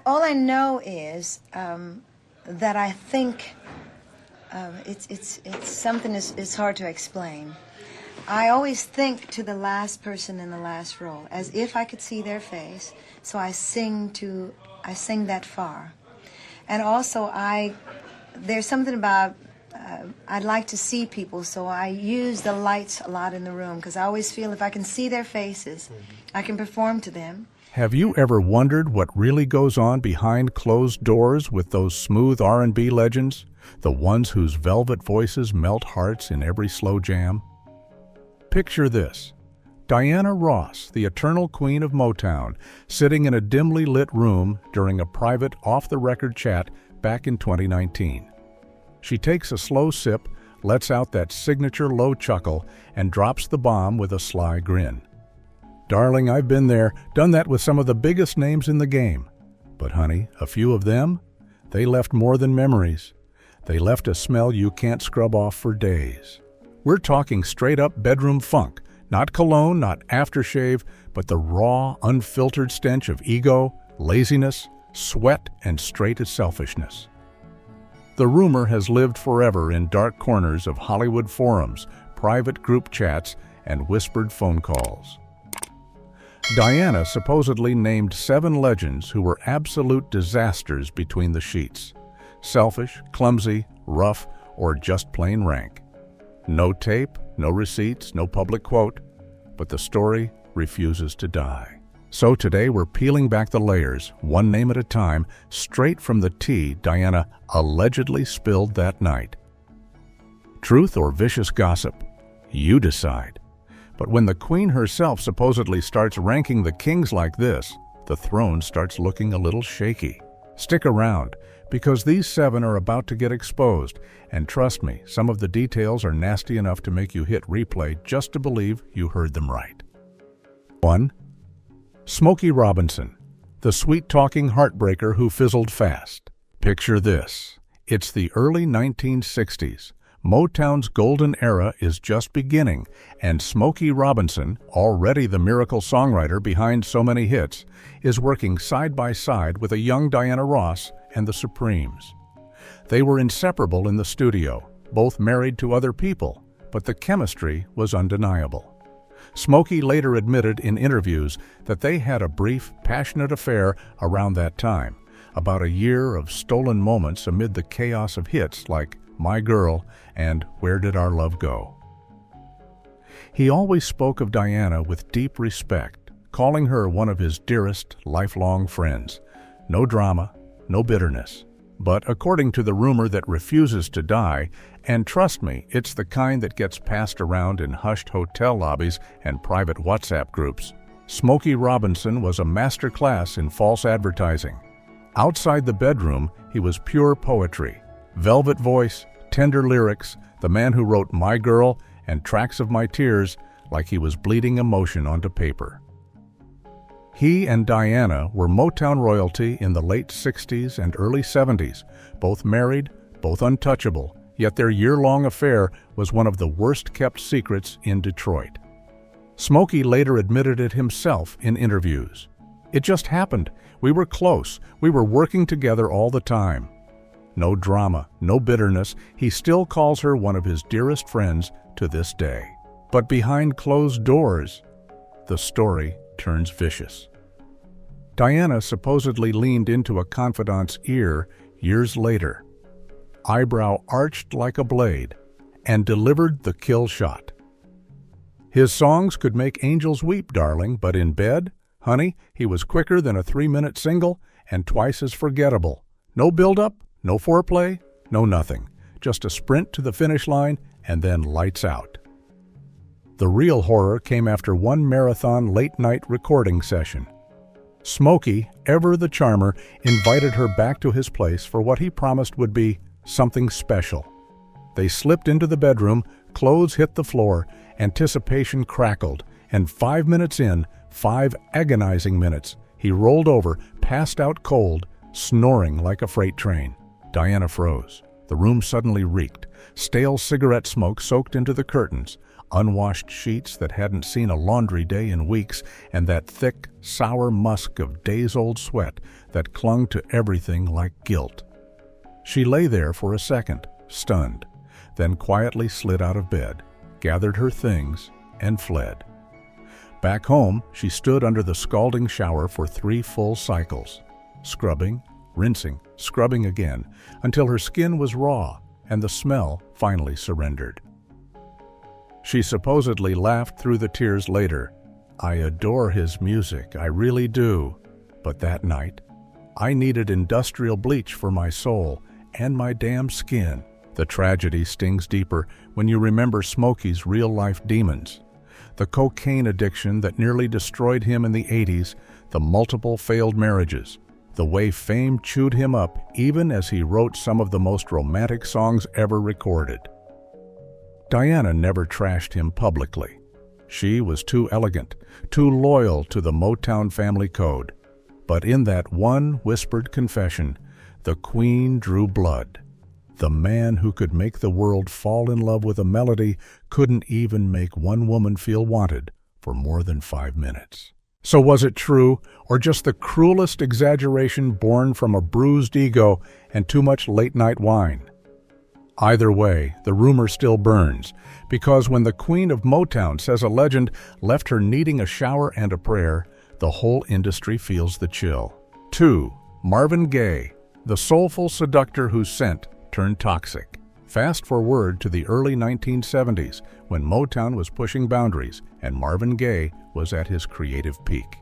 All I know is that I think it's something it's hard to explain. I always think to the last person in the last row, as if I could see their face. So I sing that far, and also there's something about I'd like to see people, so I use the lights a lot in the room because I always feel if I can see their faces, I can perform to them. Have you ever wondered what really goes on behind closed doors with those smooth R&B legends, the ones whose velvet voices melt hearts in every slow jam? Picture this: Diana Ross, the eternal queen of Motown, sitting in a dimly lit room during a private off-the-record chat back in 2019. She takes a slow sip, lets out that signature low chuckle, and drops the bomb with a sly grin. Darling, I've been there, done that with some of the biggest names in the game. But honey, a few of them, they left more than memories. They left a smell you can't scrub off for days. We're talking straight-up bedroom funk, not cologne, not aftershave, but the raw, unfiltered stench of ego, laziness, sweat, and straight selfishness. The rumor has lived forever in dark corners of Hollywood forums, private group chats, and whispered phone calls. Diana supposedly named 7 legends who were absolute disasters between the sheets. Selfish, clumsy, rough, or just plain rank. No tape, no receipts, no public quote, but the story refuses to die. So today we're peeling back the layers, one name at a time, straight from the tea Diana allegedly spilled that night. Truth or vicious gossip? You decide. But when the queen herself supposedly starts ranking the kings like this, the throne starts looking a little shaky. Stick around, because these 7 are about to get exposed, and trust me, some of the details are nasty enough to make you hit replay just to believe you heard them right. 1. Smokey Robinson, the sweet-talking heartbreaker who fizzled fast. Picture this. It's the early 1960s. Motown's golden era is just beginning, and Smokey Robinson, already the miracle songwriter behind so many hits, is working side by side with a young Diana Ross and the Supremes. They were inseparable in the studio, both married to other people, but the chemistry was undeniable. Smokey later admitted in interviews that they had a brief, passionate affair around that time, about a year of stolen moments amid the chaos of hits like My Girl and Where Did Our Love Go? He always spoke of Diana with deep respect, calling her one of his dearest, lifelong friends. No drama, no bitterness. But according to the rumor that refuses to die, and trust me, it's the kind that gets passed around in hushed hotel lobbies and private WhatsApp groups, Smokey Robinson was a master class in false advertising. Outside the bedroom, he was pure poetry. Velvet voice, tender lyrics, the man who wrote My Girl and Tracks of My Tears like he was bleeding emotion onto paper. He and Diana were Motown royalty in the late 60s and early 70s, both married, both untouchable, yet their year-long affair was one of the worst-kept secrets in Detroit. Smokey later admitted it himself in interviews. It just happened. We were close. We were working together all the time. No drama, no bitterness. He still calls her one of his dearest friends to this day. But behind closed doors, the story turns vicious. Diana supposedly leaned into a confidant's ear years later, eyebrow arched like a blade, and delivered the kill shot. His songs could make angels weep, darling, but in bed, honey, he was quicker than a 3-minute single and twice as forgettable. No build-up, no foreplay, no nothing. Just a sprint to the finish line and then lights out. The real horror came after one marathon late-night recording session. Smokey, ever the charmer, invited her back to his place for what he promised would be something special. They slipped into the bedroom, clothes hit the floor, anticipation crackled, and 5 minutes in, 5 agonizing minutes, he rolled over, passed out cold, snoring like a freight train. Diana froze. The room suddenly reeked. Stale cigarette smoke soaked into the curtains. unwashed sheets that hadn't seen a laundry day in weeks, and that thick, sour musk of days-old sweat that clung to everything like guilt. She lay there for a second, stunned, then quietly slid out of bed, gathered her things, and fled. Back home, she stood under the scalding shower for 3 full cycles, scrubbing, rinsing, scrubbing again, until her skin was raw and the smell finally surrendered. She supposedly laughed through the tears later. "I adore his music, I really do. But that night, I needed industrial bleach for my soul and my damn skin." The tragedy stings deeper when you remember Smokey's real-life demons. The cocaine addiction that nearly destroyed him in the 80s, the multiple failed marriages, the way fame chewed him up even as he wrote some of the most romantic songs ever recorded. Diana never trashed him publicly. She was too elegant, too loyal to the Motown family code. But in that one whispered confession, the Queen drew blood. The man who could make the world fall in love with a melody couldn't even make one woman feel wanted for more than 5 minutes. So was it true, or just the cruelest exaggeration born from a bruised ego and too much late-night wine? Either way, the rumor still burns, because when the Queen of Motown says a legend left her needing a shower and a prayer, the whole industry feels the chill. 2. Marvin Gaye, the soulful seductor whose scent turned toxic. Fast forward to the early 1970s, when Motown was pushing boundaries and Marvin Gaye was at his creative peak.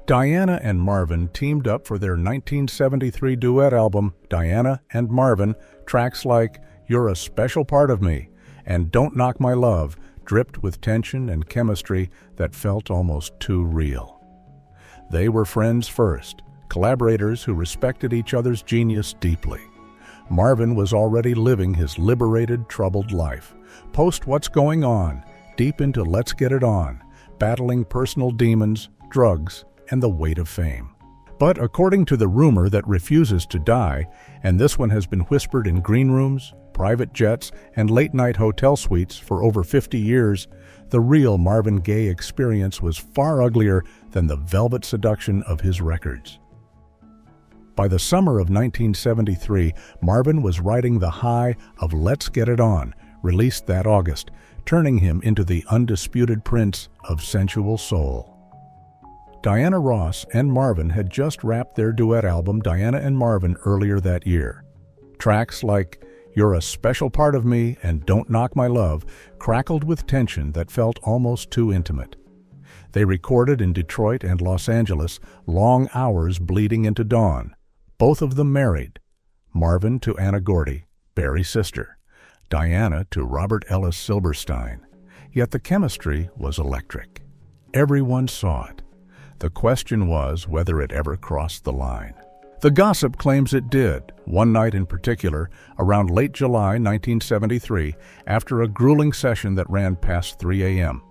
Diana and Marvin teamed up for their 1973 duet album, Diana and Marvin. Tracks like "You're a Special Part of Me" and "Don't Knock My Love" dripped with tension and chemistry that felt almost too real. They were friends first, collaborators who respected each other's genius deeply. Marvin was already living his liberated, troubled life, post What's Going On, deep into Let's Get It On, battling personal demons, drugs, and the weight of fame. But according to the rumor that refuses to die, and this one has been whispered in green rooms, private jets, and late-night hotel suites for over 50 years, the real Marvin Gaye experience was far uglier than the velvet seduction of his records. By the summer of 1973, Marvin was riding the high of Let's Get It On, released that August, turning him into the undisputed prince of sensual soul. Diana Ross and Marvin had just wrapped their duet album Diana and Marvin earlier that year. Tracks like "You're a Special Part of Me" and "Don't Knock My Love" crackled with tension that felt almost too intimate. They recorded in Detroit and Los Angeles, long hours bleeding into dawn. Both of them married. Marvin to Anna Gordy, Barry's sister. Diana to Robert Ellis Silberstein. Yet the chemistry was electric. Everyone saw it. The question was whether it ever crossed the line. The gossip claims it did, one night in particular, around late July 1973, after a grueling session that ran past 3 a.m.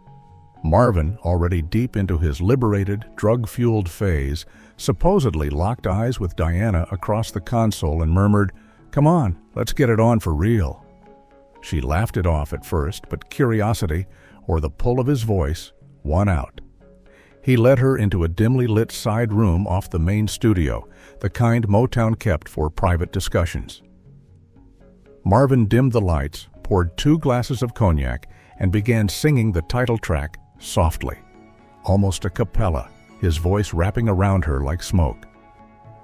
Marvin, already deep into his liberated, drug-fueled phase, supposedly locked eyes with Diana across the console and murmured, "Come on, let's get it on for real." She laughed it off at first, but curiosity, or the pull of his voice, won out. He led her into a dimly lit side room off the main studio, the kind Motown kept for private discussions. Marvin dimmed the lights, poured 2 glasses of cognac, and began singing the title track softly, almost a cappella, his voice wrapping around her like smoke.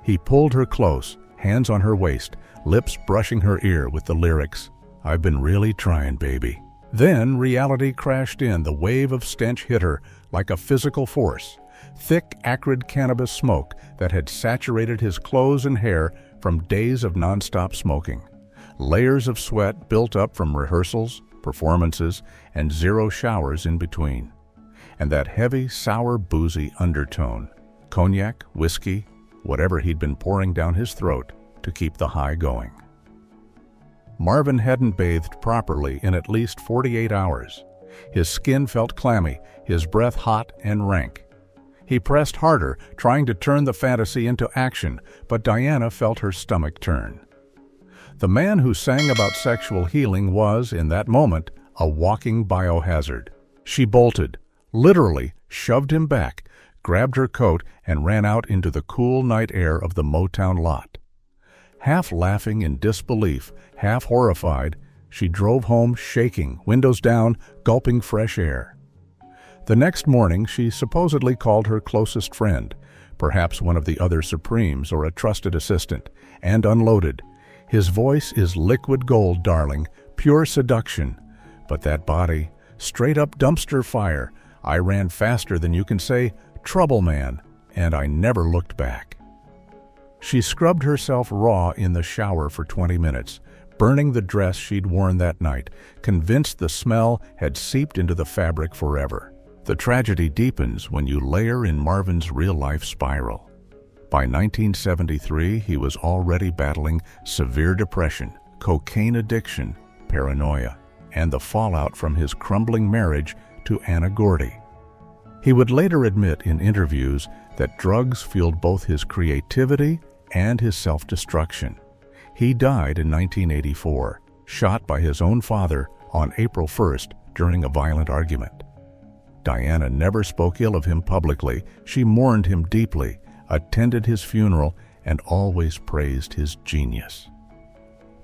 He pulled her close, hands on her waist, lips brushing her ear with the lyrics, "I've been really trying, baby." Then reality crashed in. The wave of stench hit her like a physical force. Thick, acrid cannabis smoke that had saturated his clothes and hair from days of nonstop smoking. Layers of sweat built up from rehearsals, performances, and 0 showers in between. And that heavy, sour, boozy undertone. Cognac, whiskey, whatever he'd been pouring down his throat to keep the high going. Marvin hadn't bathed properly in at least 48 hours. His skin felt clammy, his breath hot and rank. He pressed harder, trying to turn the fantasy into action, but Diana felt her stomach turn. The man who sang about sexual healing was, in that moment, a walking biohazard. She bolted, literally shoved him back, grabbed her coat, and ran out into the cool night air of the Motown lot. Half laughing in disbelief, half horrified, she drove home shaking, windows down, gulping fresh air. The next morning, she supposedly called her closest friend, perhaps one of the other Supremes or a trusted assistant, and unloaded. His voice is liquid gold, darling, pure seduction. But that body, straight up dumpster fire. I ran faster than you can say, trouble man, and I never looked back. She scrubbed herself raw in the shower for 20 minutes, burning the dress she'd worn that night, convinced the smell had seeped into the fabric forever. The tragedy deepens when you layer in Marvin's real-life spiral. By 1973, he was already battling severe depression, cocaine addiction, paranoia, and the fallout from his crumbling marriage to Anna Gordy. He would later admit in interviews that drugs fueled both his creativity and his self-destruction. He died in 1984, shot by his own father on April 1st during a violent argument. Diana never spoke ill of him publicly. She mourned him deeply, attended his funeral, and always praised his genius.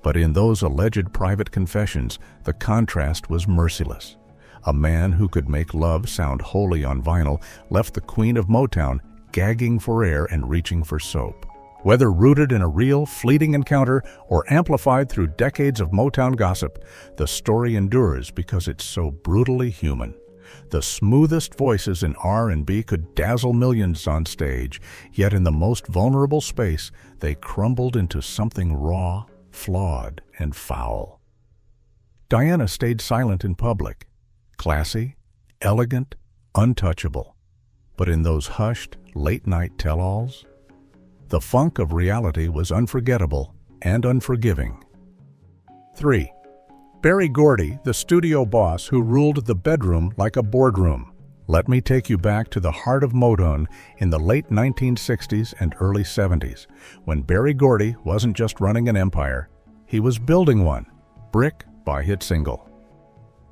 But in those alleged private confessions, the contrast was merciless. A man who could make love sound holy on vinyl left the queen of Motown gagging for air and reaching for soap. Whether rooted in a real, fleeting encounter or amplified through decades of Motown gossip, the story endures because it's so brutally human. The smoothest voices in R&B could dazzle millions on stage, yet in the most vulnerable space, they crumbled into something raw, flawed, and foul. Diana stayed silent in public, classy, elegant, untouchable. But in those hushed, late-night tell-alls, the funk of reality was unforgettable and unforgiving. 3. Berry Gordy, the studio boss who ruled the bedroom like a boardroom. Let me take you back to the heart of Motown in the late 1960s and early 70s, when Berry Gordy wasn't just running an empire, he was building one, brick by hit single.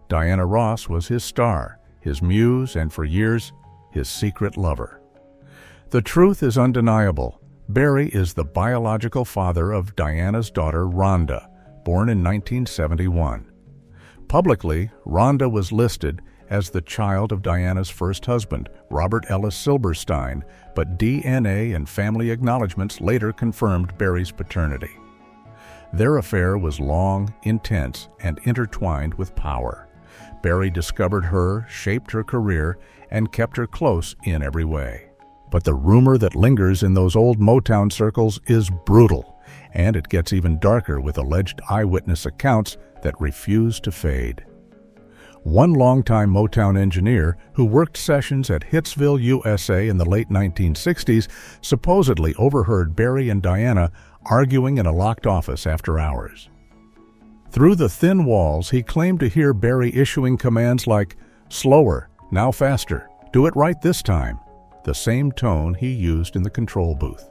Diana Ross was his star, his muse, and for years, his secret lover. The truth is undeniable. Berry is the biological father of Diana's daughter, Rhonda, born in 1971. Publicly, Rhonda was listed as the child of Diana's first husband, Robert Ellis Silberstein, but DNA and family acknowledgments later confirmed Berry's paternity. Their affair was long, intense, and intertwined with power. Berry discovered her, shaped her career, and kept her close in every way. But the rumor that lingers in those old Motown circles is brutal, and it gets even darker with alleged eyewitness accounts that refuse to fade. One longtime Motown engineer who worked sessions at Hitsville, USA in the late 1960s supposedly overheard Berry and Diana arguing in a locked office after hours. Through the thin walls, he claimed to hear Berry issuing commands like, "Slower, now faster, do it right this time," the same tone he used in the control booth.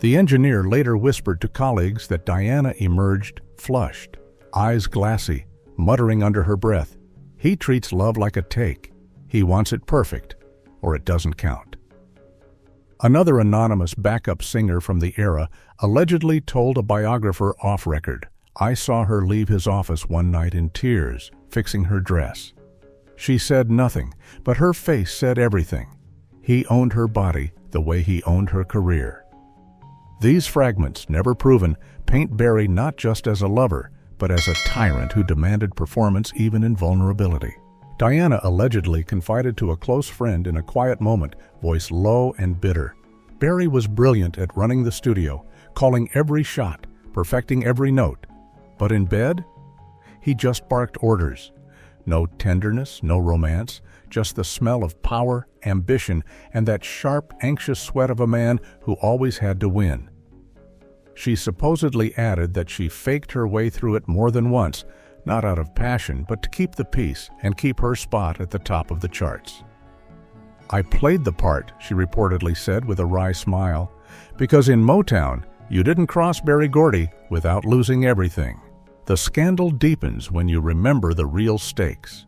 The engineer later whispered to colleagues that Diana emerged flushed, eyes glassy, muttering under her breath, "He treats love like a take. He wants it perfect, or it doesn't count." Another anonymous backup singer from the era allegedly told a biographer off record, "I saw her leave his office one night in tears, fixing her dress. She said nothing, but her face said everything. He owned her body the way he owned her career." These fragments, never proven, paint Berry not just as a lover, but as a tyrant who demanded performance even in vulnerability. Diana allegedly confided to a close friend in a quiet moment, voice low and bitter. Berry was brilliant at running the studio, calling every shot, perfecting every note. But in bed, he just barked orders. No tenderness, no romance, just the smell of power, ambition, and that sharp, anxious sweat of a man who always had to win. She supposedly added that she faked her way through it more than once, not out of passion, but to keep the peace and keep her spot at the top of the charts. "I played the part," she reportedly said with a wry smile, "because in Motown, you didn't cross Berry Gordy without losing everything." The scandal deepens when you remember the real stakes.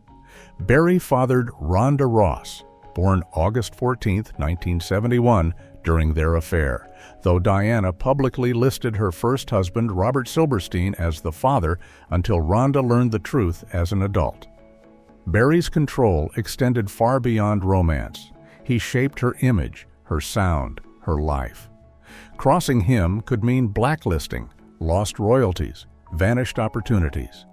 Barry fathered Rhonda Ross, born August 14, 1971, during their affair, though Diana publicly listed her first husband, Robert Silberstein, as the father until Rhonda learned the truth as an adult. Barry's control extended far beyond romance. He shaped her image, her sound, her life. Crossing him could mean blacklisting, lost royalties, vanished opportunities.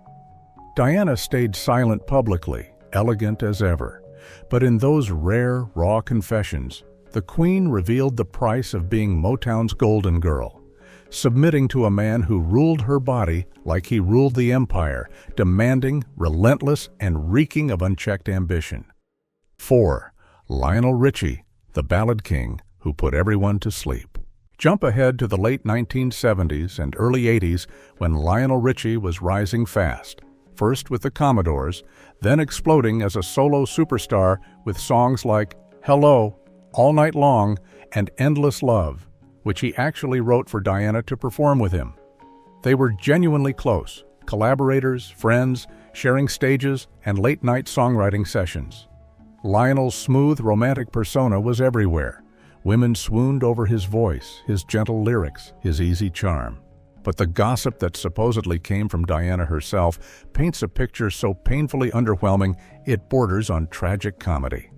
Diana stayed silent publicly, elegant as ever, but in those rare, raw confessions, the Queen revealed the price of being Motown's golden girl, submitting to a man who ruled her body like he ruled the empire, demanding, relentless, and reeking of unchecked ambition. 4. Lionel Richie, the ballad king who put everyone to sleep. Jump ahead to the late 1970s and early 80s when Lionel Richie was rising fast, first with the Commodores, then exploding as a solo superstar with songs like Hello, All Night Long, and Endless Love, which he actually wrote for Diana to perform with him. They were genuinely close, collaborators, friends, sharing stages and late-night songwriting sessions. Lionel's smooth, romantic persona was everywhere. Women swooned over his voice, his gentle lyrics, his easy charm. But the gossip that supposedly came from Diana herself paints a picture so painfully underwhelming it borders on tragic comedy.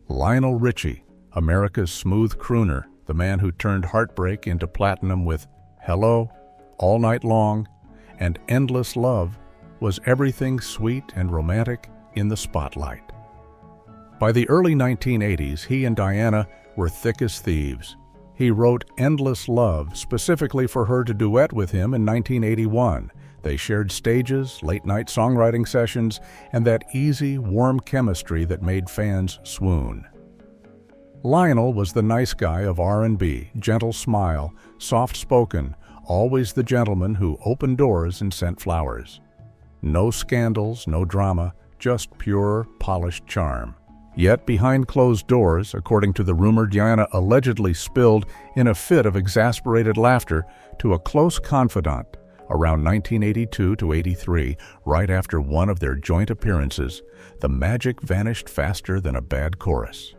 Lionel Richie, America's smooth crooner, the man who turned heartbreak into platinum with Hello, All Night Long, and Endless Love, was everything sweet and romantic in the spotlight. By the early 1980s, he and Diana were thick as thieves. He wrote Endless Love specifically for her to duet with him in 1981. They shared stages, late-night songwriting sessions, and that easy, warm chemistry that made fans swoon. Lionel was the nice guy of R&B, gentle smile, soft-spoken, always the gentleman who opened doors and sent flowers. No scandals, no drama, just pure, polished charm. Yet behind closed doors, according to the rumor Diana allegedly spilled in a fit of exasperated laughter to a close confidant around 1982 to 83, right after one of their joint appearances, the magic vanished faster than a bad chorus.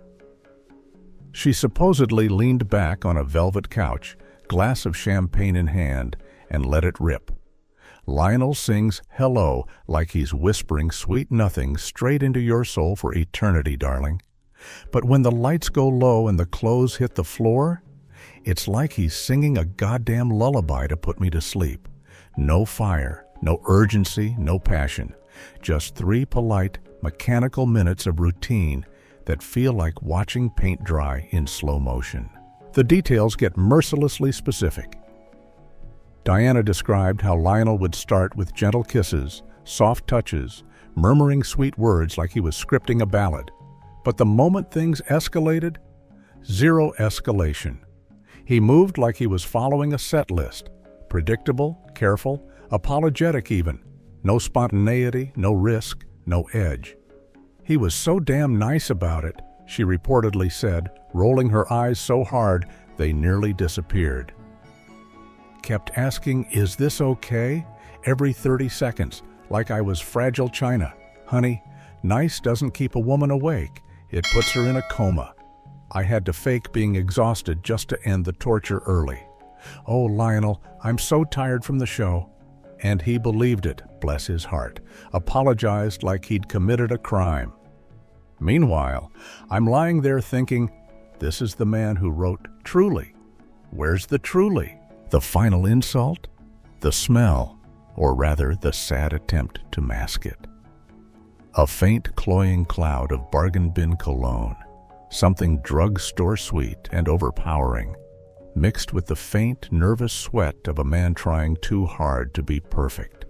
She supposedly leaned back on a velvet couch, glass of champagne in hand, and let it rip. Lionel sings Hello like he's whispering sweet nothing straight into your soul for eternity, darling. But when the lights go low and the clothes hit the floor, it's like he's singing a goddamn lullaby to put me to sleep. No fire, no urgency, no passion. Just 3 polite, mechanical minutes of routine that feel like watching paint dry in slow motion. The details get mercilessly specific. Diana described how Lionel would start with gentle kisses, soft touches, murmuring sweet words like he was scripting a ballad. But the moment things escalated, zero escalation. He moved like he was following a set list, predictable, careful, apologetic even. No spontaneity, no risk, no edge. He was so damn nice about it, she reportedly said, rolling her eyes so hard they nearly disappeared. Kept asking, "Is this okay?" every 30 seconds, like I was fragile china. Honey, nice doesn't keep a woman awake. It puts her in a coma. I had to fake being exhausted just to end the torture early. Oh, Lionel, I'm so tired from the show. And he believed it, bless his heart, apologized like he'd committed a crime. Meanwhile, I'm lying there thinking, this is the man who wrote Truly. Where's the Truly? The final insult? The smell, or rather the sad attempt to mask it. A faint, cloying cloud of bargain bin cologne, something drugstore sweet and overpowering, mixed with the faint, nervous sweat of a man trying too hard to be perfect.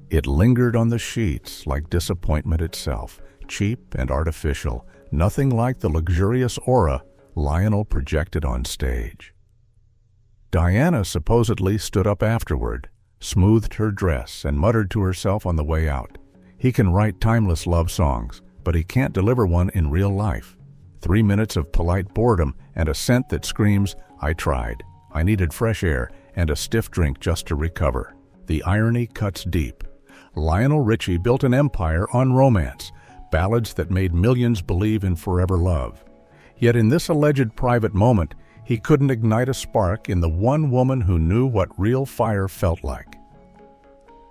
It lingered on the sheets like disappointment itself, cheap and artificial, nothing like the luxurious aura Lionel projected on stage. Diana supposedly stood up afterward, smoothed her dress, and muttered to herself on the way out, "He can write timeless love songs, but he can't deliver one in real life." 3 minutes of polite boredom and a scent that screams, "I tried. I needed fresh air and a stiff drink just to recover." The irony cuts deep. Lionel Richie built an empire on romance, ballads that made millions believe in forever love. Yet in this alleged private moment, he couldn't ignite a spark in the one woman who knew what real fire felt like.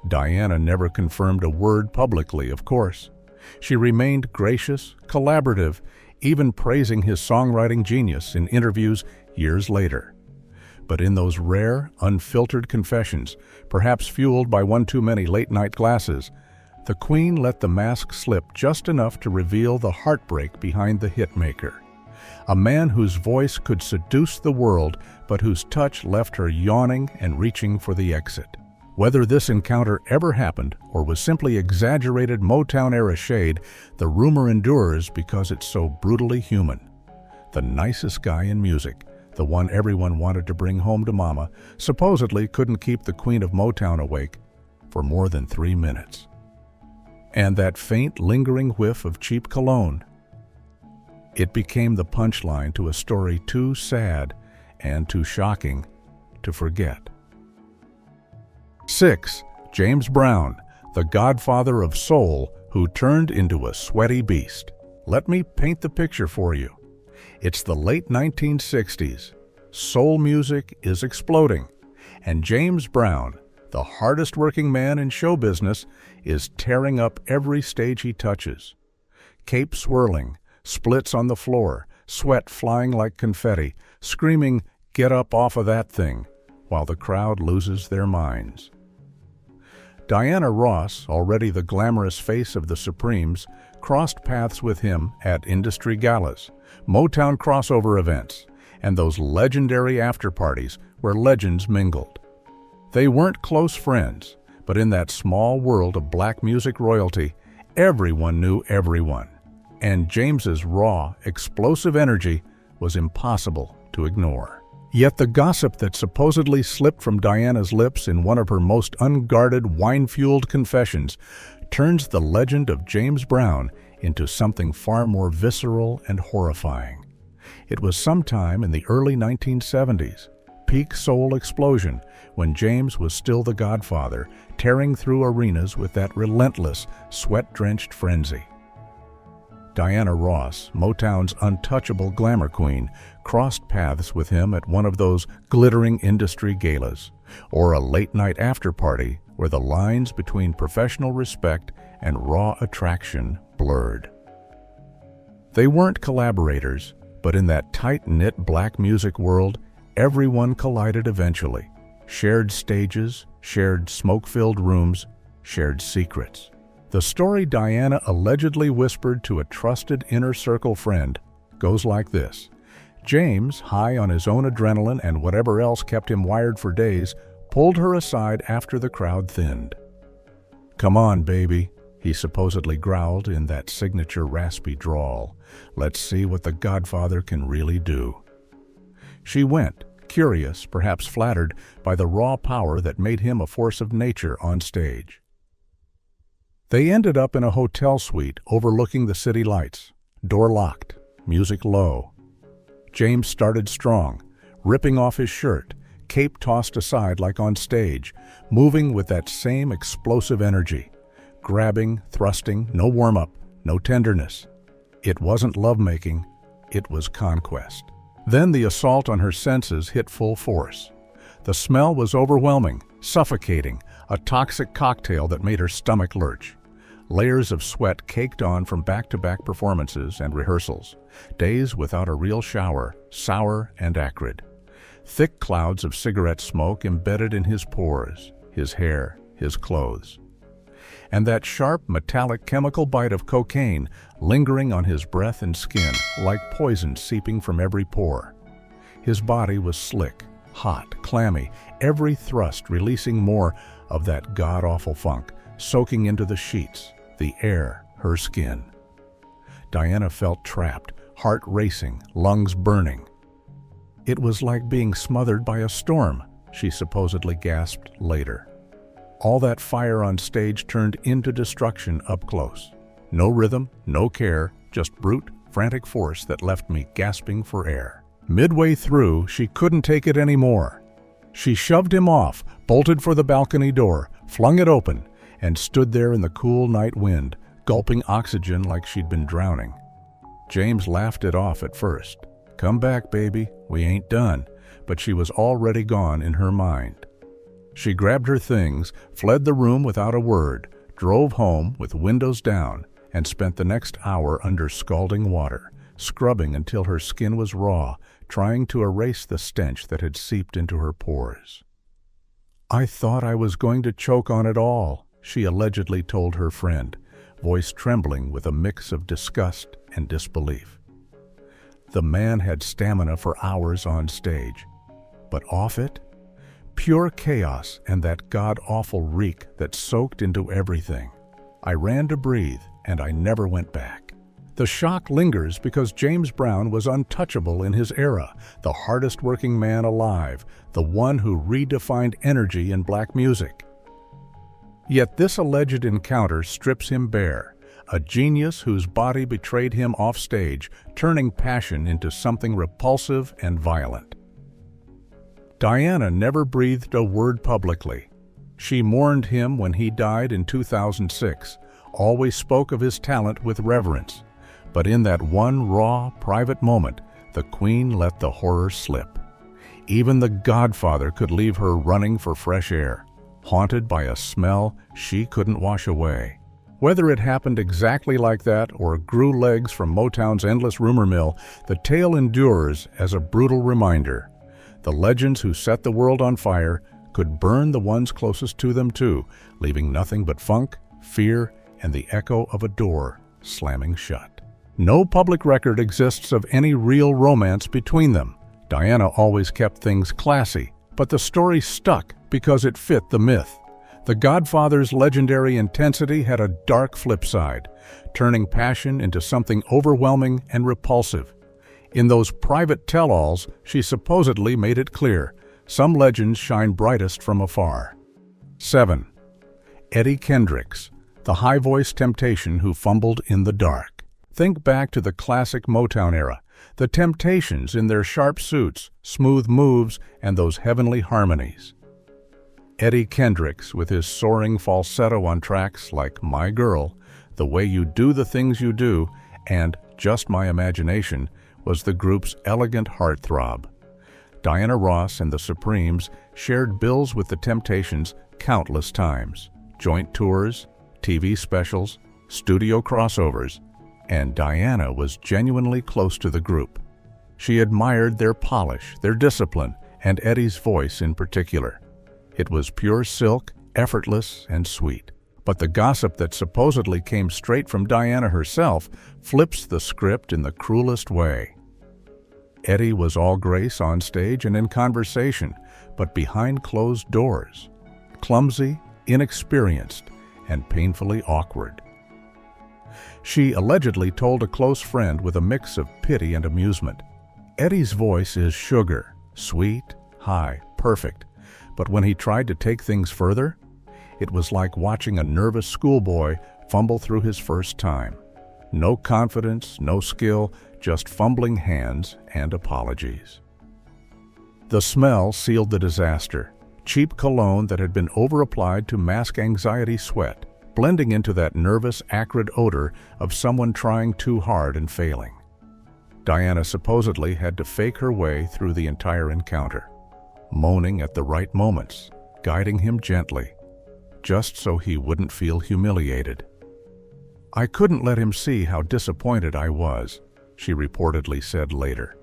Diana never confirmed a word publicly, of course. She remained gracious, collaborative, even praising his songwriting genius in interviews years later. But in those rare, unfiltered confessions, perhaps fueled by one too many late-night glasses, the Queen let the mask slip just enough to reveal the heartbreak behind the hitmaker. A man whose voice could seduce the world, but whose touch left her yawning and reaching for the exit. Whether this encounter ever happened or was simply exaggerated Motown-era shade, the rumor endures because it's so brutally human. The nicest guy in music, the one everyone wanted to bring home to Mama, supposedly couldn't keep the Queen of Motown awake for more than 3 minutes. And that faint, lingering whiff of cheap cologne. It became the punchline to a story too sad and too shocking to forget. 6. James Brown, the godfather of soul who turned into a sweaty beast. Let me paint the picture for you. It's the late 1960s. Soul music is exploding, and James Brown, the hardest-working man in show business, is tearing up every stage he touches. Cape swirling, splits on the floor, sweat flying like confetti, screaming, "Get up off of that thing," while the crowd loses their minds. Diana Ross, already the glamorous face of the Supremes, crossed paths with him at industry galas, Motown crossover events, and those legendary after-parties where legends mingled. They weren't close friends, but in that small world of black music royalty, everyone knew everyone. And James's raw, explosive energy was impossible to ignore. Yet the gossip that supposedly slipped from Diana's lips in one of her most unguarded, wine-fueled confessions turns the legend of James Brown into something far more visceral and horrifying. It was sometime in the early 1970s, peak soul explosion, when James was still the godfather, tearing through arenas with that relentless, sweat-drenched frenzy. Diana Ross, Motown's untouchable glamour queen, crossed paths with him at one of those glittering industry galas, or a late-night after-party where the lines between professional respect and raw attraction blurred. They weren't collaborators, but in that tight-knit black music world, everyone collided eventually. Shared stages, shared smoke-filled rooms, shared secrets. The story Diana allegedly whispered to a trusted inner circle friend goes like this. James, high on his own adrenaline and whatever else kept him wired for days, pulled her aside after the crowd thinned. "Come on, baby," he supposedly growled in that signature raspy drawl. "Let's see what the Godfather can really do." She went, curious, perhaps flattered, by the raw power that made him a force of nature on stage. They ended up in a hotel suite overlooking the city lights, door locked, music low. James started strong, ripping off his shirt, cape tossed aside like on stage, moving with that same explosive energy, grabbing, thrusting, no warm-up, no tenderness. It wasn't lovemaking, it was conquest. Then the assault on her senses hit full force. The smell was overwhelming, suffocating, a toxic cocktail that made her stomach lurch. Layers of sweat caked on from back-to-back performances and rehearsals. Days without a real shower, sour and acrid. Thick clouds of cigarette smoke embedded in his pores, his hair, his clothes. And that sharp, metallic chemical bite of cocaine lingering on his breath and skin, like poison seeping from every pore. His body was slick, hot, clammy, every thrust releasing more of that god-awful funk, soaking into the sheets, the air, her skin. Diana felt trapped, heart racing, lungs burning. It was like being smothered by a storm, she supposedly gasped later. All that fire on stage turned into destruction up close. No rhythm, no care, just brute, frantic force that left me gasping for air. Midway through, she couldn't take it anymore. She shoved him off, bolted for the balcony door, flung it open, and stood there in the cool night wind, gulping oxygen like she'd been drowning. James laughed it off at first. "Come back, baby, we ain't done," but she was already gone in her mind. She grabbed her things, fled the room without a word, drove home with windows down, and spent the next hour under scalding water, scrubbing until her skin was raw, trying to erase the stench that had seeped into her pores. "I thought I was going to choke on it all," she allegedly told her friend, voice trembling with a mix of disgust and disbelief. The man had stamina for hours on stage, but off it? Pure chaos and that god-awful reek that soaked into everything. I ran to breathe, and I never went back. The shock lingers because James Brown was untouchable in his era, the hardest-working man alive, the one who redefined energy in black music. Yet this alleged encounter strips him bare, a genius whose body betrayed him off stage, turning passion into something repulsive and violent. Diana never breathed a word publicly. She mourned him when he died in 2006, always spoke of his talent with reverence. But in that one raw, private moment, the Queen let the horror slip. Even the Godfather could leave her running for fresh air, haunted by a smell she couldn't wash away. Whether it happened exactly like that or grew legs from Motown's endless rumor mill, the tale endures as a brutal reminder. The legends who set the world on fire could burn the ones closest to them too, leaving nothing but funk, fear, and the echo of a door slamming shut. No public record exists of any real romance between them. Diana always kept things classy, but the story stuck because it fit the myth. The Godfather's legendary intensity had a dark flip side, turning passion into something overwhelming and repulsive. In those private tell-alls, she supposedly made it clear, some legends shine brightest from afar. 7. Eddie Kendricks, the high-voiced temptation who fumbled in the dark. Think back to the classic Motown era, the Temptations in their sharp suits, smooth moves, and those heavenly harmonies. Eddie Kendricks, with his soaring falsetto on tracks like My Girl, The Way You Do the Things You Do, and Just My Imagination, was the group's elegant heartthrob. Diana Ross and the Supremes shared bills with the Temptations countless times. Joint tours, TV specials, studio crossovers, and Diana was genuinely close to the group. She admired their polish, their discipline, and Eddie's voice in particular. It was pure silk, effortless, and sweet. But the gossip that supposedly came straight from Diana herself flips the script in the cruelest way. Eddie was all grace on stage and in conversation, but behind closed doors, clumsy, inexperienced, and painfully awkward. She allegedly told a close friend with a mix of pity and amusement, "Eddie's voice is sugar, sweet, high, perfect, but when he tried to take things further, it was like watching a nervous schoolboy fumble through his first time. No confidence, no skill, just fumbling hands and apologies." The smell sealed the disaster. Cheap cologne that had been over-applied to mask anxiety sweat, blending into that nervous, acrid odor of someone trying too hard and failing. Diana supposedly had to fake her way through the entire encounter, moaning at the right moments, guiding him gently, just so he wouldn't feel humiliated. "I couldn't let him see how disappointed I was," she reportedly said later.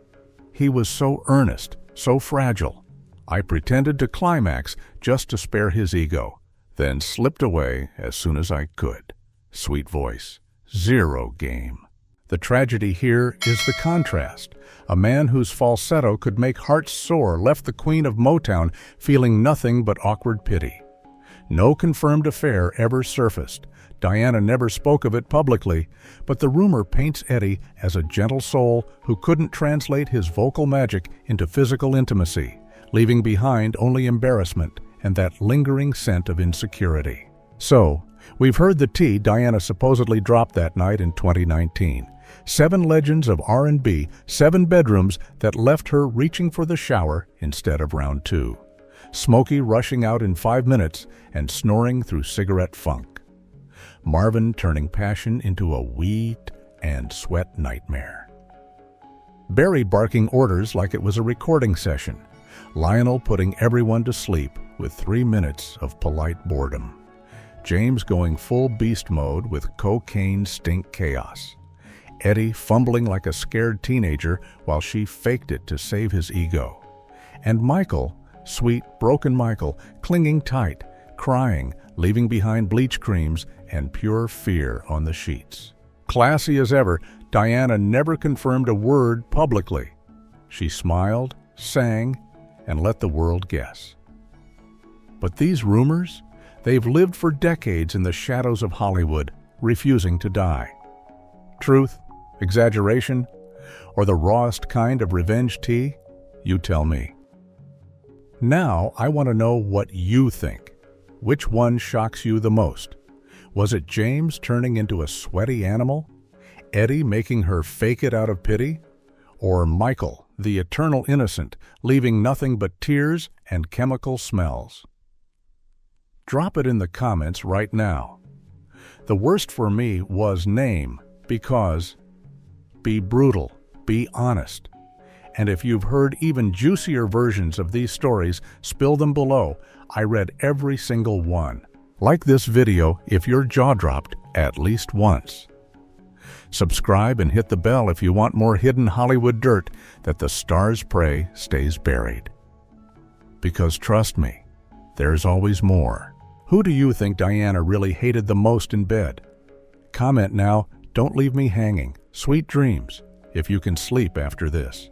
"He was so earnest, so fragile. I pretended to climax just to spare his ego, then slipped away as soon as I could." Sweet voice. Zero game. The tragedy here is the contrast. A man whose falsetto could make hearts sore left the Queen of Motown feeling nothing but awkward pity. No confirmed affair ever surfaced. Diana never spoke of it publicly, but the rumor paints Eddie as a gentle soul who couldn't translate his vocal magic into physical intimacy, leaving behind only embarrassment and that lingering scent of insecurity. So, we've heard the tea Diana supposedly dropped that night in 2019. 7 legends of R&B, 7 bedrooms that left her reaching for the shower instead of round 2. Smokey rushing out in 5 minutes and snoring through cigarette funk. Marvin turning passion into a wheat and sweat nightmare. Barry barking orders like it was a recording session. Lionel putting everyone to sleep with 3 minutes of polite boredom. James going full beast mode with cocaine stink chaos. Eddie fumbling like a scared teenager while she faked it to save his ego. And Michael, sweet, broken Michael, clinging tight, crying, leaving behind bleach creams and pure fear on the sheets. Classy as ever, Diana never confirmed a word publicly. She smiled, sang, and let the world guess. But these rumors, they've lived for decades in the shadows of Hollywood, refusing to die. Truth, exaggeration, or the rawest kind of revenge tea? You tell me. Now I want to know what you think. Which one shocks you the most? Was it James turning into a sweaty animal? Eddie making her fake it out of pity? Or Michael, the eternal innocent, leaving nothing but tears and chemical smells? Drop it in the comments right now. The worst for me was name, because be brutal, be honest. And if you've heard even juicier versions of these stories, spill them below. I read every single one. Like this video if your jaw dropped at least once. Subscribe and hit the bell if you want more hidden Hollywood dirt that the stars pray stays buried. Because trust me, there's always more. Who do you think Diana really hated the most in bed? Comment now. Don't leave me hanging. Sweet dreams, if you can sleep after this.